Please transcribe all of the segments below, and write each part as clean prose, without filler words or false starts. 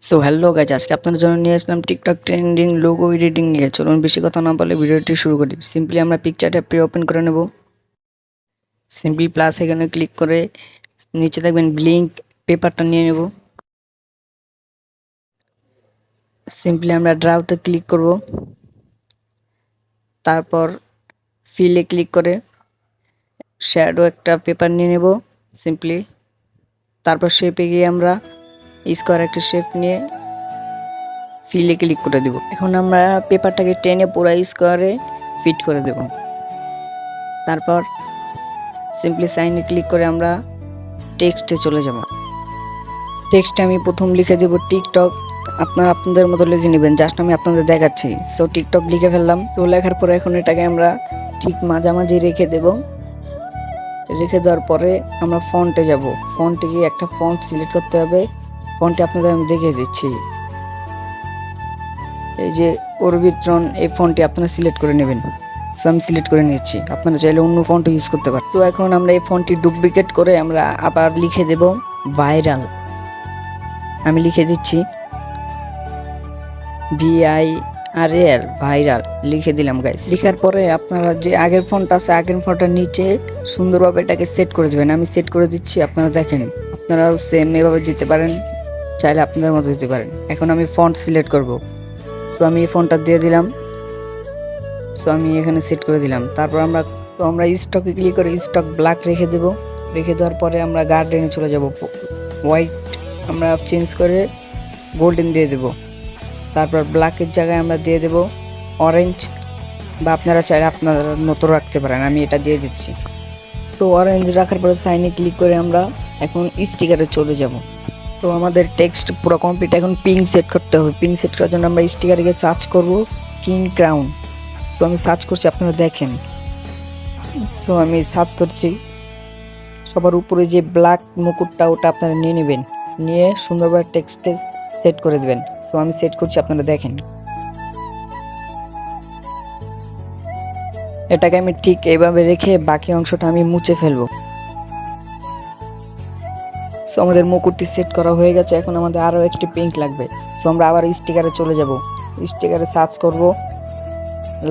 So hello guys, আজকে আপনাদের জন্য নিয়ে আসলাম টিকটক ট্রেন্ডিং লোগো এডিটিং নিয়ে। চলুন বেশি কথা না বলে ভিডিওটি শুরু করি। সিম্পলি আমরা পিকচার অ্যাপটি ওপেন করে নেব। সিম্পলি প্লাস এখানে ক্লিক করে নিচে দেখবেন ব্লিঙ্ক পেপারটা নিয়ে নেব। সিম্পলি আমরা ড্রাউতে ক্লিক করব, তারপর ফিলে ক্লিক করে শ্যাডো একটা পেপার নিয়ে নেব সিম্পলি। তারপর শেপে গিয়ে আমরা স্কোয়ার একটা শেপ নিয়ে ফিলে ক্লিক করে দেব। এখন আমরা পেপারটাকে টেনে পুরো স্কোয়ারে ফিট করে দেব। তারপর সিম্পলি সাইনে ক্লিক করে আমরা টেক্সটে চলে যাব। টেক্সটে আমি প্রথম লিখে দেব টিকটক। আপনারা আপনাদের মতো লিখে নেবেন, জাস্ট আমি আপনাদের দেখাচ্ছি। সো টিকটক লিখে ফেললাম। সো লেখার পরে এখন এটাকে আমরা ঠিক মাঝামাঝি রেখে দেব। রেখে দেওয়ার পরে আমরা ফন্টে যাব। ফন্টে গিয়ে একটা ফন্ট সিলেক্ট করতে হবে। ফন্টে আপনাদের আমি দেখিয়ে দিচ্ছি, এই যে অরবিত্রন, এই ফন্টটি আপনারা সিলেক্ট করে নেবেন। সো আমি সিলেক্ট করে নিচ্ছি, আপনারা চাইলে অন্য ফন্ট ইউজ করতে পারেন। তো এখন আমরা এই ফন্টটি ডুপ্লিকেট করে আমরা আবার লিখে দেব ভাইরাল। আমি লিখে দিচ্ছি VIRAL, ভাইরাল লিখে দিলাম গাইস। লেখার পরে আপনারা যে আগের ফন্ট আছে, আগের ফন্টের নিচে সুন্দরভাবে এটাকে সেট করে দেবেন। আমি সেট করে দিচ্ছি, আপনারা দেখেন। আপনারাও সেম এভাবে দিতে পারেন, চাইলে আপনাদের মতো দিতে পারেন। এখন আমি ফন্ট সিলেক্ট করব। সো আমি এই ফন্টটা দিয়ে দিলাম। সো আমি এখানে সেট করে দিলাম। তারপর আমরা স্টকে ক্লিক করে স্টক ব্ল্যাক রেখে দেব। রেখে দেওয়ার পরে আমরা গার্ডেনে চলে যাব। হোয়াইট আমরা চেঞ্জ করে গোল্ডেন দিয়ে দেব। তারপর ব্ল্যাকের জায়গায় আমরা দিয়ে দেব অরেঞ্জ, বা আপনারা চাইলে আপনারা মতো রাখতে পারেন। আমি এটা দিয়ে দিচ্ছি। সো অরেঞ্জ রাখার পরে সাইনে ক্লিক করে আমরা এখন স্টিকারে চলে যাব। তো আমাদের টেক্সট পুরো কমপ্লিট। এখন পিঙ্ক সেট করতে হবে। পিঙ্ক সেট করার জন্য আমরা স্টিকারে গিয়ে সার্চ করব কিং ক্রাউন। সো আমি সার্চ করছি, আপনারা দেখেন। সো আমি সার্চ করছি। সবার উপরে যে ব্ল্যাক মুকুটটা, ওটা আপনারা নিয়ে নেবেন, নিয়ে সুন্দরভাবে টেক্সটে সেট করে দেবেন। সো আমি সেট করছি, আপনারা দেখেন। এটাকে আমি ঠিক এইভাবে রেখে বাকি অংশটা আমি মুছে ফেলবো। সো আমাদের মুকুটটি সেট করা হয়ে গেছে। এখন আমাদের আরও একটি পিঙ্ক লাগবে। সো আমরা আবার স্টিকারে চলে যাব। স্টিকারে সার্চ করব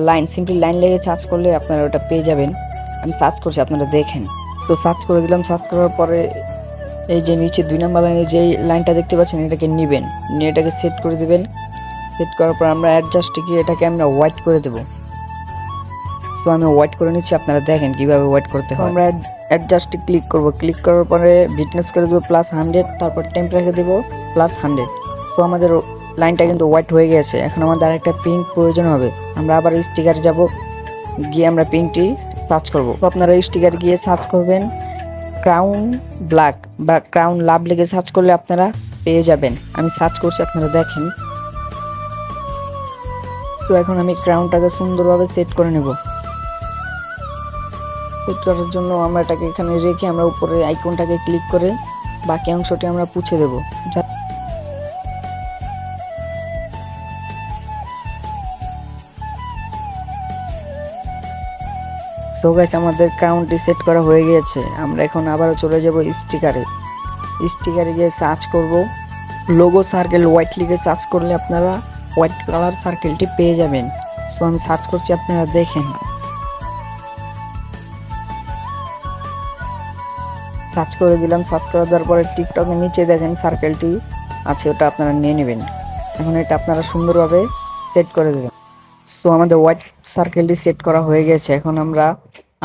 লাইন। সিম্পলি লাইন লেগে সার্চ করলে আপনারা ওটা পেয়ে যাবেন। আমি সার্চ করছি, আপনারা দেখেন। তো সার্চ করে দিলাম। সার্চ করার পরে এই যে নিচে 2 নম্বর লাইনে যে লাইনটা দেখতে পাচ্ছেন, এটাকে নেবেন, নিয়ে এটাকে সেট করে দেবেন। সেট করার পর আমরা অ্যাডজাস্টে গিয়ে এটাকে আমরা হোয়াইট করে দেব। সো আমি হোয়াইট করে নিচ্ছি, আপনারা দেখেন কিভাবে হোয়াইট করতে হয়। আমরা অ্যাডজাস্টে ক্লিক করব। ক্লিক করার পরে ব্রাইটনেস করে দেবো +100, তারপর টেম্প রেখে দেবো +100। সো আমাদের লাইনটা কিন্তু হোয়াইট হয়ে গেছে। এখন আমাদের আরেকটা পিঙ্ক প্রয়োজন হবে। আমরা আবার স্টিকারে যাব, গিয়ে আমরা পিঙ্কটি সার্চ করব। তো আপনারা স্টিকার গিয়ে সার্চ করবেন ক্রাউন ব্ল্যাক বা ক্রাউন লাভ লিখে সার্চ করলে আপনারা পেয়ে যাবেন। আমি সার্চ করছি, আপনারা দেখেন। সো এখন আমি ক্রাউনটাকে সুন্দরভাবে সেট করে নেব। সেট করার জন্য আমরা এটাকে এখানে রেখে আমরা উপরে আইকনটাকে ক্লিক করে বাকি অংশটি আমরা পুছে দেব। সো গাইস, আমাদের ক্রাউনটি সেট করা হয়ে গিয়েছে। আমরা এখন আবারও চলে যাব স্টিকারে। স্টিকারে গিয়ে সার্চ করব লোগো সার্কেল হোয়াইট লিখে সার্চ করলে আপনারা হোয়াইট কালার সার্কেলটি পেয়ে যাবেন। সো আমি সার্চ করছি, আপনারা দেখেন। সার্চ করে দিলাম। সার্চ করে দেওয়ার পরে টিকটকের নিচে দেখেন সার্কেলটি আছে, ওটা আপনারা নিয়ে নেবেন। এখন এটা আপনারা সুন্দরভাবে সেট করে দেবেন। সো আমাদের হোয়াইট সার্কেলটি সেট করা হয়ে গেছে। এখন আমরা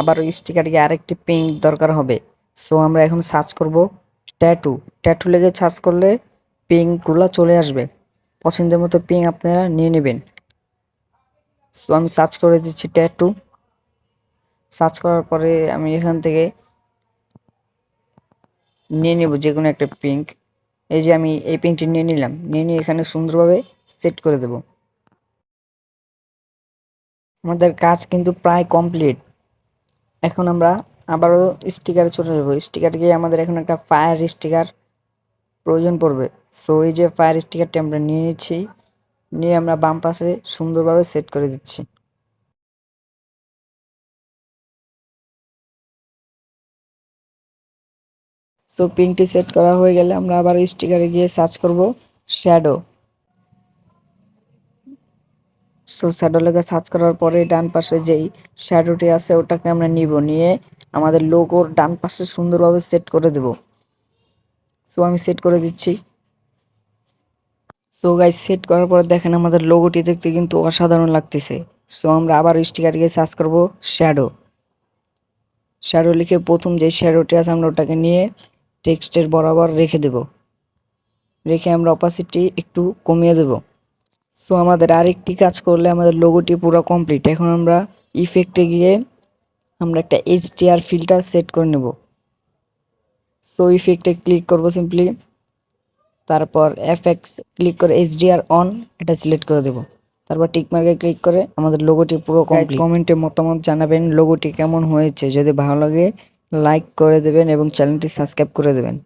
আবার ওই স্টিকারে আরেকটি পিঙ্ক দরকার হবে। সো আমরা এখন সার্চ করব ট্যাটু। ট্যাটু লেগে সার্চ করলে পিঙ্কগুলো চলে আসবে। পছন্দের মতো পিঙ্ক আপনারা নিয়ে নেবেন। সো আমি সার্চ করে দিচ্ছি ট্যাটু। সার্চ করার পরে আমি এখান থেকে নিয়ে নেব যে কোনো একটা পিঙ্ক। এই যে আমি এই পিঙ্কটি নিয়ে নিলাম, নিয়ে এখানে সুন্দরভাবে সেট করে দেব। আমাদের কাজ কিন্তু প্রায় কমপ্লিট। এখন আমরা আবারও স্টিকারে চলে যাব। স্টিকারে গিয়ে আমাদের এখন একটা ফায়ার স্টিকার প্রয়োজন পড়বে। সো এই যে ফায়ার স্টিকারটি আমরা নিয়ে নিচ্ছি, নিয়ে আমরা বাম পাশে সুন্দরভাবে সেট করে দিচ্ছি। সো পিঙ্কটি সেট করা হয়ে গেলে আমরা আবার স্টিকারে গিয়ে সার্চ করব শ্যাডো। সো শ্যাডো লেগে সার্চ করার পরে ডান পাশে যেই শ্যাডোটি আছে ওটাকে আমরা নিয়ে আমাদের লোগোর ডান পাশে সুন্দরভাবে সেট করে দেব। সো আমি সেট করে দিচ্ছি। সো গাইস সেট করার পর দেখেন আমাদের লোগোটি দেখতে কিন্তু অসাধারণ লাগতেছে। সো আমরা আবার স্টিকার গিয়ে সার্চ করব শ্যাডো। শ্যাডো লিখে প্রথম যে শ্যাডোটি আছে আমরা ওটাকে নিয়ে টেক্সটের বরাবর রেখে দেব। রেখে আমরা অপাসিটি একটু কমিয়ে দেব। সো আমাদের আরেকটি কাজ করলে আমাদের লোগোটি পুরো কমপ্লিট। এখন আমরা ইফেক্টে গিয়ে আমরা একটা এইচডিআর ফিল্টার সেট করে নেব। সো ইফেক্টে ক্লিক করব সিম্পলি, তারপর এফএক্স ক্লিক করে এইচডিআর অন এটা সিলেক্ট করে দেব। তারপর টিক মার্কে ক্লিক করে আমাদের লোগোটি পুরো কমপ্লিট। কমেন্টে মতামত জানাবেন লোগোটি কেমন হয়েছে। যদি ভালো লাগে লাইক করে দেবেন এবং চ্যানেলটি সাবস্ক্রাইব করে দেবেন।